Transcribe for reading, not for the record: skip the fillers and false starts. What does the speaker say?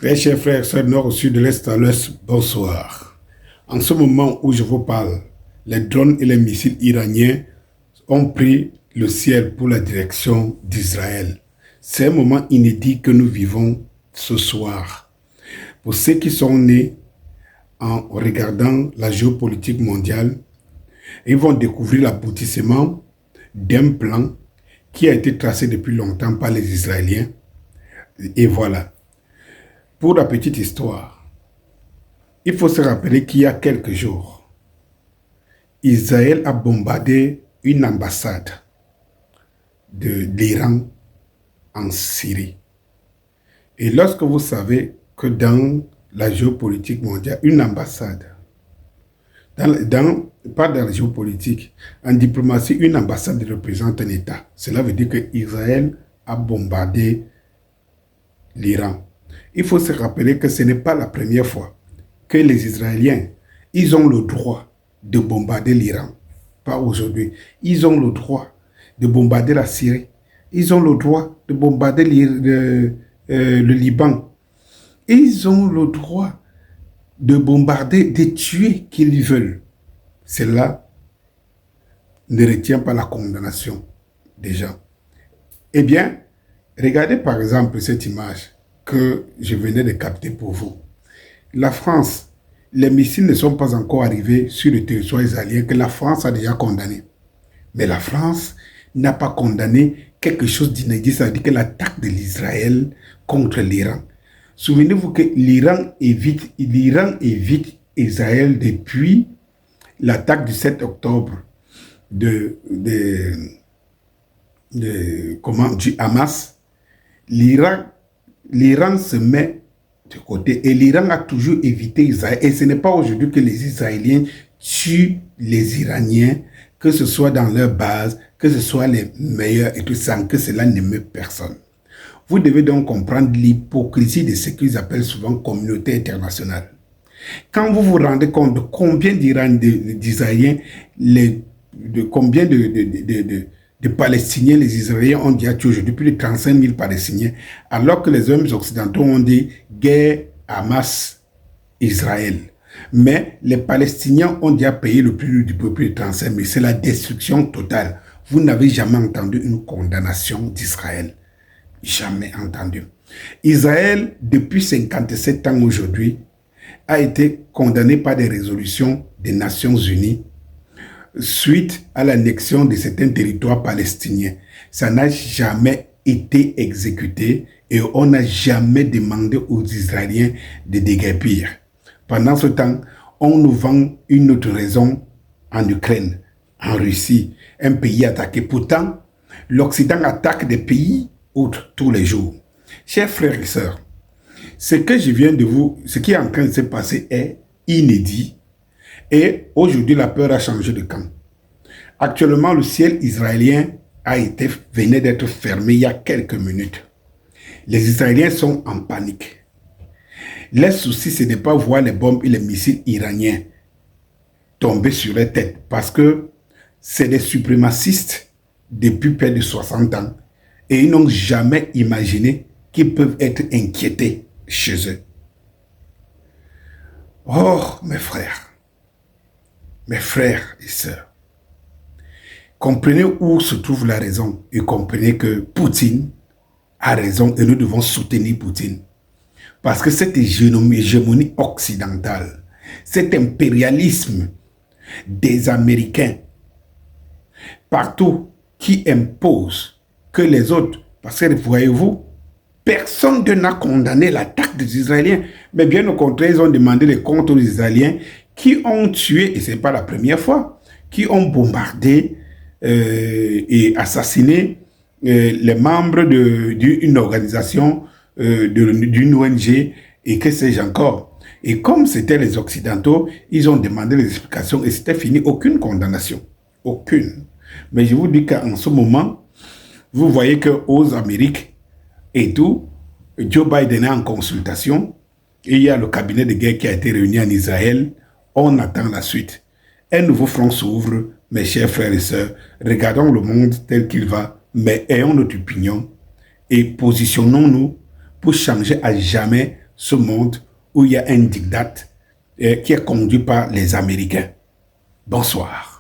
Très chers frères et sœurs, nord au sud, de l'est à l'ouest, bonsoir. En ce moment où je vous parle, les drones et les missiles iraniens ont pris le ciel pour la direction d'Israël. C'est un moment inédit que nous vivons ce soir. Pour ceux qui sont nés en regardant la géopolitique mondiale, ils vont découvrir l'aboutissement d'un plan qui a été tracé depuis longtemps par les Israéliens. Et voilà. Pour la petite histoire, il faut se rappeler qu'il y a quelques jours, Israël a bombardé une ambassade de l'Iran en Syrie. Et lorsque vous savez que dans la géopolitique mondiale, une ambassade, pas dans la géopolitique, en diplomatie, une ambassade représente un État. Cela veut dire que Israël a bombardé l'Iran. Il faut se rappeler que ce n'est pas la première fois que les Israéliens, ils ont le droit de bombarder l'Iran. Pas aujourd'hui. Ils ont le droit de bombarder la Syrie. Ils ont le droit de bombarder le Liban. Ils ont le droit de bombarder, de tuer qu'ils veulent. Cela ne retient pas la condamnation des gens. Eh bien, regardez par exemple cette image que je venais de capter pour vous. La France, les missiles ne sont pas encore arrivés sur le territoire israélien que la France a déjà condamné. Mais la France n'a pas condamné quelque chose d'inédit, c'est-à-dire que l'attaque de l'Israël contre l'Iran. Souvenez-vous que l'Iran évite Israël depuis l'attaque du 7 octobre du Hamas. L'Iran se met de côté et l'Iran a toujours évité Israël. Et ce n'est pas aujourd'hui que les Israéliens tuent les Iraniens, que ce soit dans leur base, que ce soit les meilleurs et tout ça, que cela n'émeut personne. Vous devez donc comprendre l'hypocrisie de ce qu'ils appellent souvent communauté internationale. Quand vous vous rendez compte de combien d'Israéliens, combien de Palestiniens, les Israéliens ont déjà tué aujourd'hui plus de 35 000 Palestiniens, alors que les hommes occidentaux ont dit guerre Hamas-Israël. Mais les Palestiniens ont déjà payé le prix du peuple de 35 000. C'est la destruction totale. Vous n'avez jamais entendu une condamnation d'Israël. Jamais entendu. Israël, depuis 57 ans aujourd'hui, a été condamné par des résolutions des Nations Unies suite à l'annexion de certains territoires palestiniens. Ça n'a jamais été exécuté et on n'a jamais demandé aux Israéliens de déguerpir. Pendant ce temps, on nous vend une autre raison en Ukraine, en Russie, un pays attaqué. Pourtant, l'Occident attaque des pays autres tous les jours. Chers frères et sœurs, ce qui est en train de se passer est inédit et aujourd'hui la peur a changé de camp. Actuellement, le ciel israélien venait d'être fermé il y a quelques minutes. Les Israéliens sont en panique. Les soucis, ce n'est pas voir les bombes et les missiles iraniens tomber sur les têtes parce que c'est des suprémacistes depuis près de 60 ans et ils n'ont jamais imaginé qu'ils peuvent être inquiétés chez eux. Oh, mes frères et sœurs, comprenez où se trouve la raison et comprenez que Poutine a raison et nous devons soutenir Poutine. Parce que cette hégémonie occidentale, cet impérialisme des Américains, partout, qui impose que les autres, parce que voyez-vous, personne n'a condamné l'attaque des Israéliens, mais bien au contraire, ils ont demandé les comptes aux Israéliens qui ont tué, et ce n'est pas la première fois, qui ont bombardé et assassiné les membres d'une organisation, d'une ONG, et que sais-je encore. Et comme c'était les Occidentaux, ils ont demandé des explications et c'était fini, aucune condamnation. Aucune. Mais je vous dis qu'en ce moment, vous voyez qu'aux Amériques et tout, Joe Biden est en consultation et il y a le cabinet de guerre qui a été réuni en Israël. On attend la suite. Un nouveau front s'ouvre, mes chers frères et sœurs. Regardons le monde tel qu'il va, mais ayons notre opinion et positionnons-nous pour changer à jamais ce monde où il y a un diktat qui est conduit par les Américains. Bonsoir.